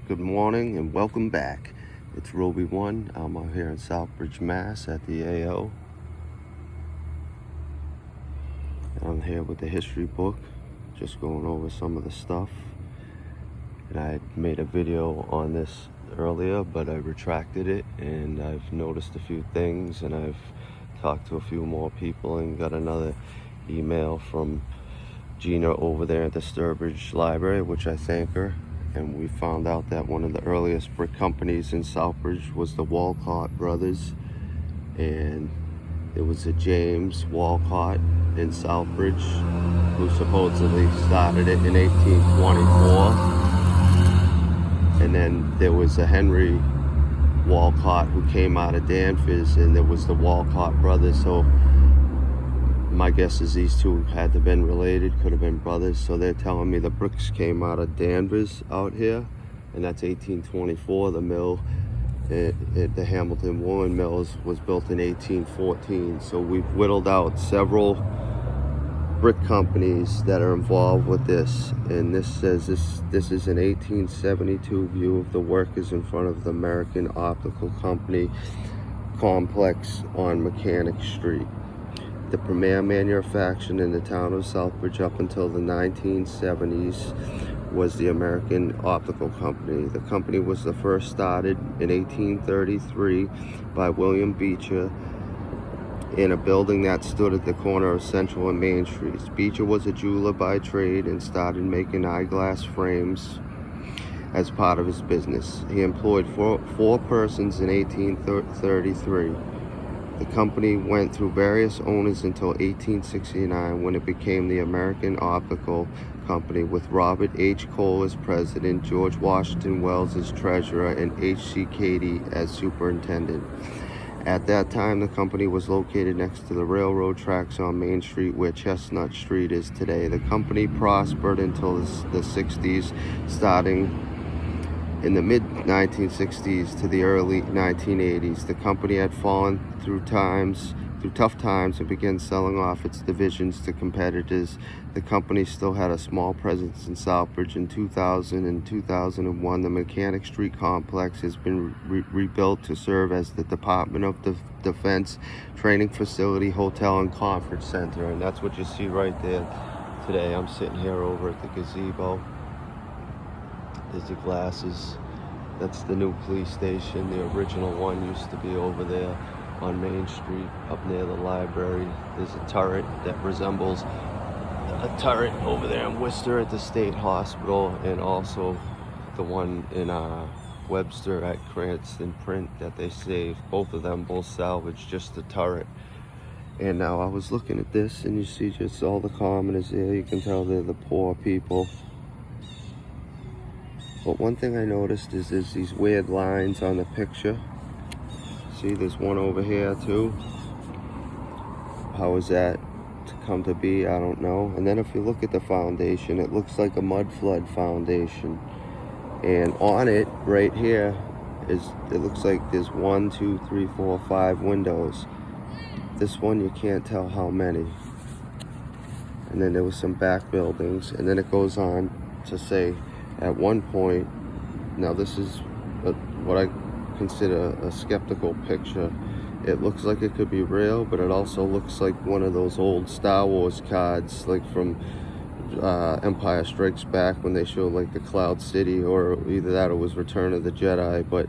Good morning and welcome back. It's Roby 1. I'm out here in Southbridge, Mass at the AO. I'm here with the history book, just going over some of the stuff. And I made a video on this earlier, but I retracted it, and I've noticed a few things, and I've talked to a few more people and got another email from Gina over there at the Southbridge Library, which I thank her. And we found out that one of the earliest brick companies in Southbridge was the Walcott Brothers, and it was a James Walcott in Southbridge who supposedly started it in 1824. And then there was a Henry Walcott who came out of Danvers, and there was the Walcott Brothers. So my guess is these two had to have been related, could have been brothers. So they're telling me the bricks came out of Danvers out here, and that's 1824. The mill, the Hamilton Woolen Mills, was built in 1814. So we've whittled out several brick companies that are involved with this. And this says this is an 1872 view of the workers in front of the American Optical Company complex on Mechanic Street. The premier manufacturer in the town of Southbridge up until the 1970s was the American Optical Company. The company was the first started in 1833 by William Beecher in a building that stood at the corner of Central and Main Streets. Beecher was a jeweler by trade and started making eyeglass frames as part of his business. He employed four persons in 1833. The company went through various owners until 1869, when it became the American Optical Company, with Robert H. Cole as president, George Washington Wells as treasurer, and H.C. Cady as superintendent. At that time, the company was located next to the railroad tracks on Main Street, where Chestnut Street is today. The company prospered until the 60s, starting in the mid-1960s to the early 1980s. The company had fallen through tough times, and began selling off its divisions to competitors. The company still had a small presence in Southbridge. In 2000 and 2001, the Mechanic Street complex has been rebuilt to serve as the Department of Defense training facility, hotel, and conference center. And that's what you see right there today. I'm sitting here over at the gazebo. There's the glasses. That's the new police station. The original one used to be over there on Main Street up near the library. There's a turret that resembles a turret over there in Worcester at the State Hospital, and also the one in Webster at Cranston Print that they saved. Both of them, both salvaged, just the turret. And now I was looking at this, and you see just all the commoners there. You can tell they're the poor people. But one thing I noticed is there's these weird lines on the picture. See, there's one over here too. How is that to come to be? I don't know. And then if you look at the foundation, it looks like a Mudflood foundation. And on it, right here, it looks like there's 1, 2, 3, 4, 5 windows. This one, you can't tell how many. And then there was some back buildings. And then it goes on to say, at one point, now this is what I consider a skeptical picture. It looks like it could be real, but it also looks like one of those old Star Wars cards, like from Empire Strikes Back, when they showed like the Cloud City, or either that or it was Return of the Jedi. But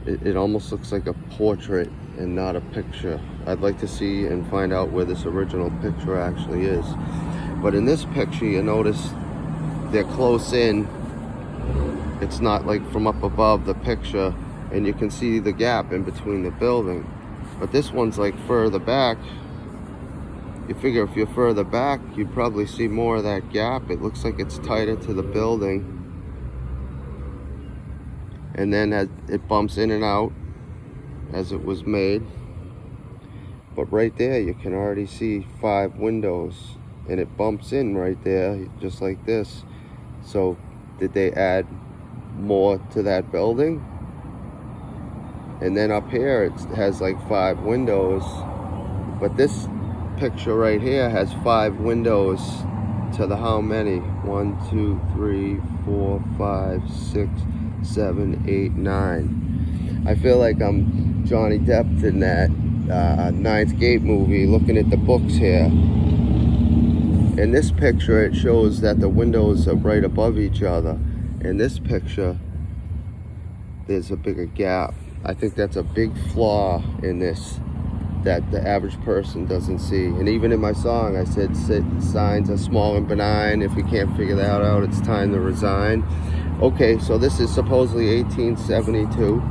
it almost looks like a portrait and not a picture. I'd like to see and find out where this original picture actually is. But in this picture, you notice they're close in. It's not like from up above the picture, and you can see the gap in between the building. But this one's like further back. You figure if you're further back, you'd probably see more of that gap. It looks like it's tighter to the building. And then as it bumps in and out as it was made. But right there, you can already see 5 windows, and it bumps in right there, just like this. So did they add more to that building? And then up here it has like 5 windows, but this picture right here has 5 windows to the how many? 1, 1, 2, 3, 4, 5, 6, 7, 8, 9. I feel like I'm Johnny Depp in that Ninth Gate movie, looking at the books here. In this picture, it shows that the windows are right above each other. In this picture, there's a bigger gap. I think that's a big flaw in this that the average person doesn't see. And even in my song, I said signs are small and benign. If you can't figure that out, it's time to resign. Okay, so this is supposedly 1872.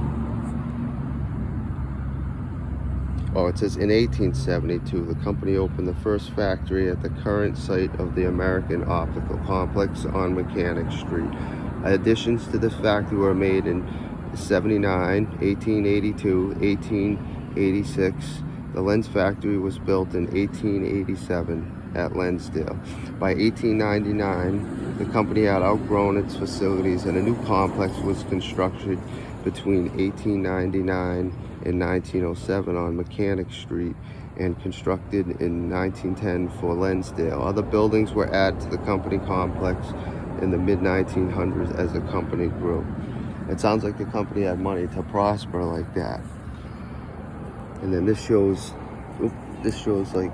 Oh, it says in 1872, the company opened the first factory at the current site of the American Optical Complex on Mechanic Street. Additions to this factory were made in 79, 1882, 1886. The lens factory was built in 1887 at Lensdale. By 1899, the company had outgrown its facilities and a new complex was constructed between 1899 and 1907 on Mechanic Street and constructed in 1910 for Lensdale. Other buildings were added to the company complex in the mid-1900s as the company grew. It sounds like the company had money to prosper like that. And then this shows like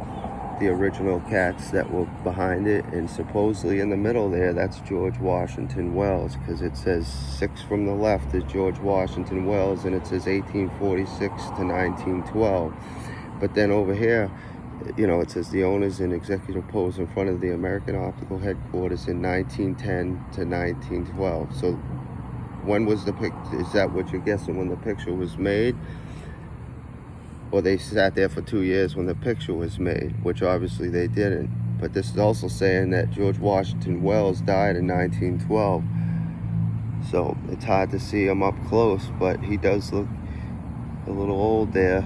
the original cats that were behind it, and supposedly in the middle there, that's George Washington Wells, because it says 6 from the left is George Washington Wells, and it says 1846 to 1912. But then over here, you know, it says the owners in executive pose in front of the American Optical headquarters in 1910 to 1912. So when was the picture? Is that what you're guessing, when the picture was made? Or they sat there for 2 years when the picture was made, which obviously they didn't. But this is also saying that George Washington Wells died in 1912. So it's hard to see him up close, but he does look a little old there.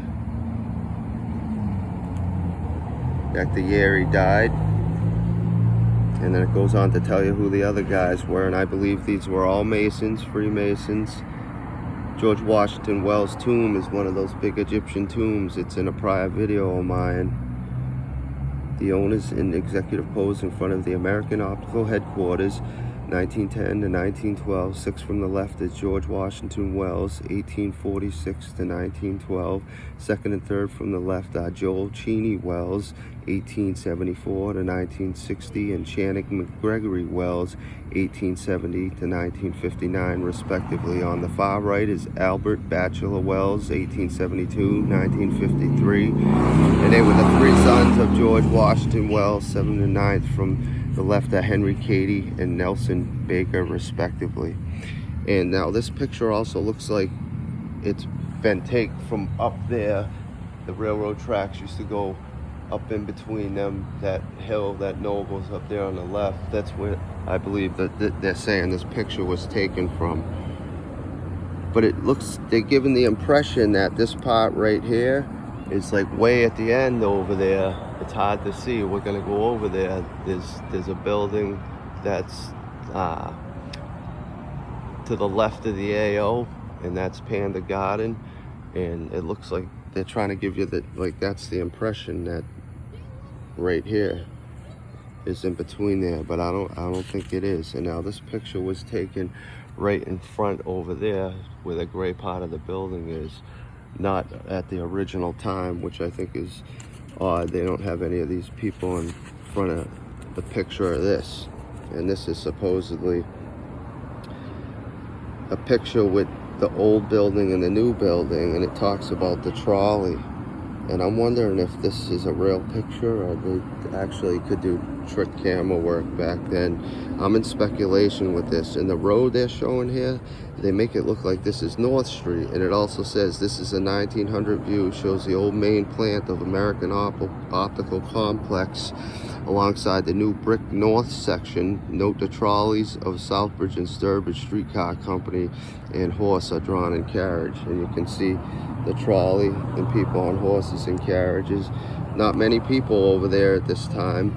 At the year he died. And then it goes on to tell you who the other guys were, and I believe these were all Masons, Freemasons. George Washington Wells' tomb is one of those big Egyptian tombs. It's in a prior video of mine. The owners in executive pose in front of the American Optical headquarters, 1910 to 1912. 6 from the left is George Washington Wells, 1846 to 1912. Second and third from the left are Joel Cheney Wells, 1874 to 1960, and Channing McGregory Wells, 1870 to 1959, respectively. On the far right is Albert Batchelor Wells, 1872, 1953, and they were the 3 sons of George Washington Wells. 7th and 9th from the left are Henry Cady and Nelson Baker, respectively. And now this picture also looks like it's been taken from up there. The railroad tracks used to go up in between them, that hill, that knoll goes up there on the left. That's where I believe that they're saying this picture was taken from. But it looks, they're giving the impression that this part right here is like way at the end over there. It's hard to see. We're gonna go over there. There's a building that's to the left of the AO, and that's Panda Garden. And it looks like they're trying to give you that, like, that's the impression that right here is in between there, but I don't think it is. And now this picture was taken right in front over there where the gray part of the building is, not at the original time, which I think is odd. They don't have any of these people in front of the picture of this. And this is supposedly a picture with the old building and the new building, and it talks about the trolley. And I'm wondering if this is a real picture or they actually could do trick camera work back then. I'm in speculation with this. And the road they're showing here, they make it look like this is North Street. And it also says this is a 1900 view, shows the old main plant of American Optical Complex alongside the new brick north section. Note the trolleys of Southbridge and Sturbridge Streetcar Company and horse are drawn in carriage. And you can see the trolley and people on horses and carriages. Not many people over there at this time,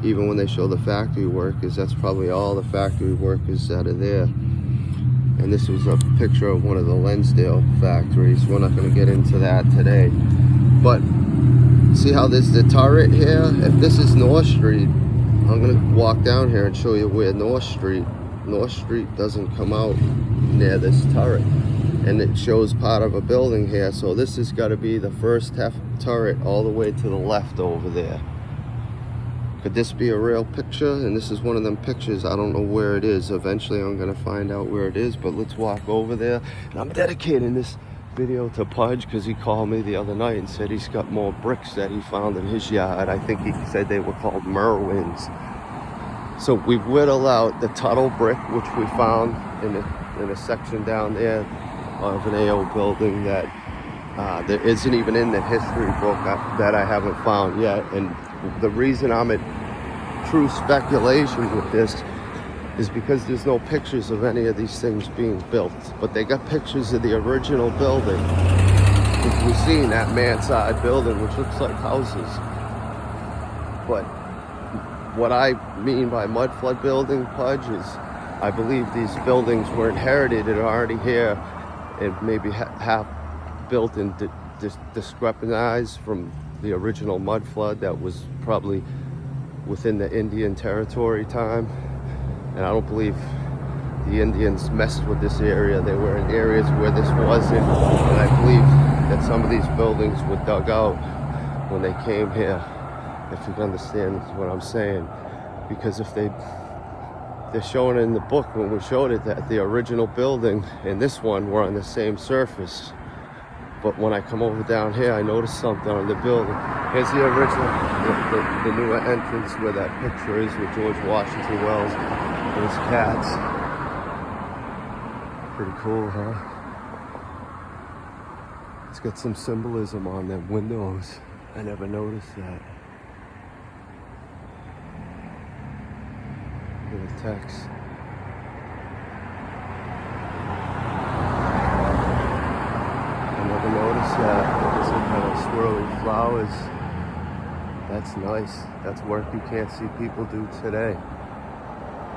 even when they show the factory workers. That's probably all the factory workers that are there. And this was a picture of one of the Lensdale factories. We're not going to get into that today, but see how there's the turret here? If this is North Street, I'm gonna walk down here and show you where North Street doesn't come out near this turret, and it shows part of a building here. So this has got to be the first turret all the way to the left over there. Could this be a real picture? And this is one of them pictures. I don't know where it is. Eventually I'm gonna find out where it is, but let's walk over there. And I'm dedicating this video to Pudge because he called me the other night and said he's got more bricks that he found in his yard. I think he said they were called Merwins. So we whittle out the Tuttle brick, which we found in a section down there of an AO building that there isn't even in the history book that I haven't found yet. And the reason I'm at true speculation with this is because there's no pictures of any of these things being built, but they got pictures of the original building, which we've seen, that mansard building, which looks like houses. But what I mean by mudflood building, Pudge, is I believe these buildings were inherited and already here, and maybe half built and discrepanized from the original mudflood that was probably within the Indian territory time. And I don't believe the Indians messed with this area. They were in areas where this wasn't. And I believe that some of these buildings were dug out when they came here, if you can understand what I'm saying. Because if they're showing in the book when we showed it that the original building and this one were on the same surface. But when I come over down here, I noticed something on the building. Here's the original, the newer entrance where that picture is with George Washington Wells and his cats. Pretty cool, huh? It's got some symbolism on them windows. I never noticed that. Look at the text. Never noticed that. There's some kind of swirly flowers. That's nice. That's work you can't see people do today.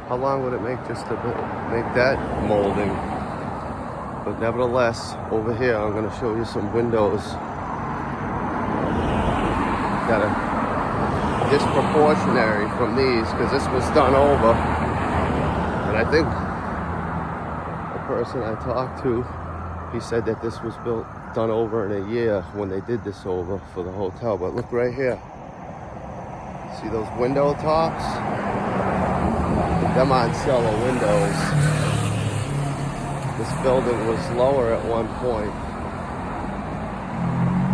How long would it make just to make that molding? But nevertheless, over here I'm going to show you some windows that are disproportionary from these, because this was done over. And I think the person I talked to, he said that this was done over in a year when they did this over for the hotel. But look right here. See those window tops? Them on cellar windows. This building was lower at one point.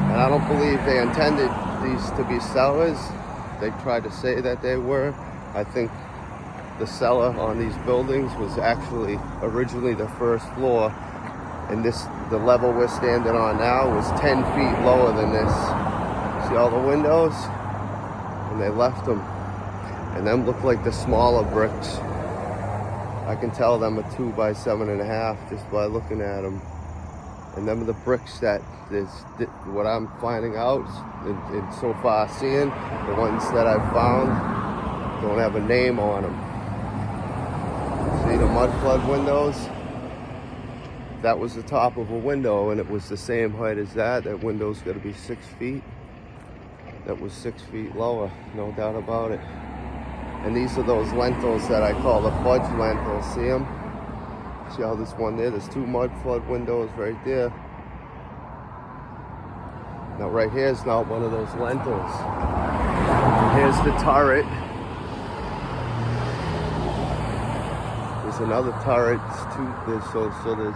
And I don't believe they intended these to be cellars. They tried to say that they were. I think the cellar on these buildings was actually originally the first floor. And the level we're standing on now was 10 feet lower than this. See all the windows? And they left them. And them look like the smaller bricks. I can tell them are 2 by 7.5 just by looking at them. And them are the bricks that is what I'm finding out and so far seeing. The ones that I've found don't have a name on them. See the mudflood windows? That was the top of a window, and it was the same height as that. That window's got to be 6 feet. That was 6 feet lower, no doubt about it. And these are those lentils that I call the fudge lentils. See them? See how this one there? There's 2 mudflood windows right there. Now right here is not one of those lentils. Here's the turret. There's another turret. So there's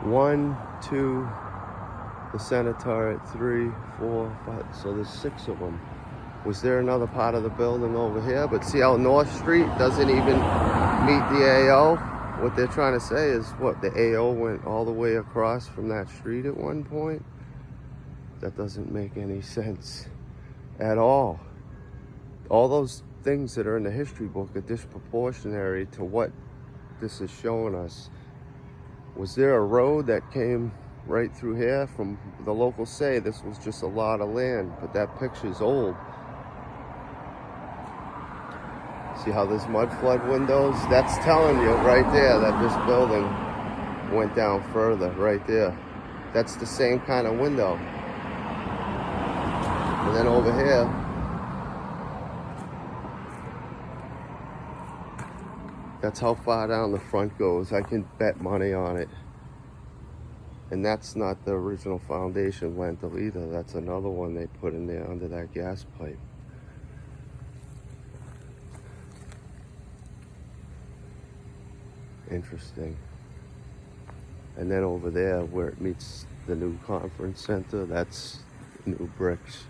1, 2, the center turret, 3, 4, 5. So there's 6 of them. Was there another part of the building over here? But see how North Street doesn't even meet the AO? What they're trying to say is what? The AO went all the way across from that street at one point? That doesn't make any sense at all. All those things that are in the history book are disproportionary to what this is showing us. Was there a road that came right through here? From the locals say this was just a lot of land, but that picture's old. See how there's mudflood windows? That's telling you right there that this building went down further, right there. That's the same kind of window. And then over here, That's how far down the front goes. I can bet money on it. And that's not the original foundation lintel either. That's another one they put in there under that gas pipe. Interesting. And then over there where it meets the new conference center, that's new bricks.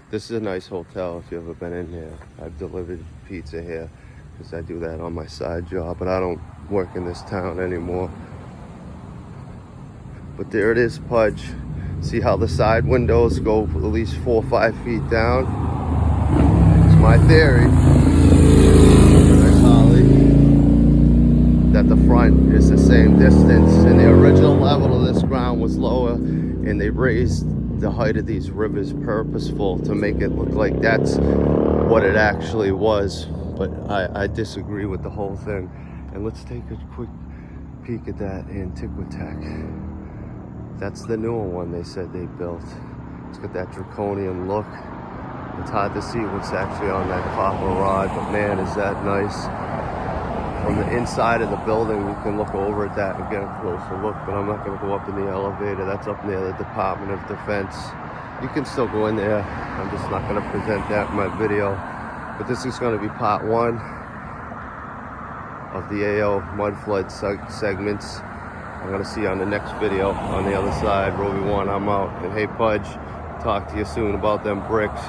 This is a nice hotel if you've ever been in here. I've delivered pizza here because I do that on my side job, but I don't work in this town anymore. But there it is, Pudge. See how the side windows go at least 4 or 5 feet down? It's my theory. Nice Holly. That the front is the same distance, and the original level of this ground was lower, and they raised the height of these rivers purposeful to make it look like that's what it actually was. But I disagree with the whole thing. And let's take a quick peek at that Antiquitech. That's the newer one they said they built. It's got that draconian look. It's hard to see what's actually on that copper rod, but man, is that nice. From the inside of the building, you can look over at that and get a closer look, but I'm not going to go up in the elevator. That's up near the Department of Defense. You can still go in there. I'm just not going to present that in my video. But this is going to be part 1 of the AO Mudflood segments. I'm going to see you on the next video on the other side. Roby 1, I'm out. And hey, Pudge, talk to you soon about them bricks.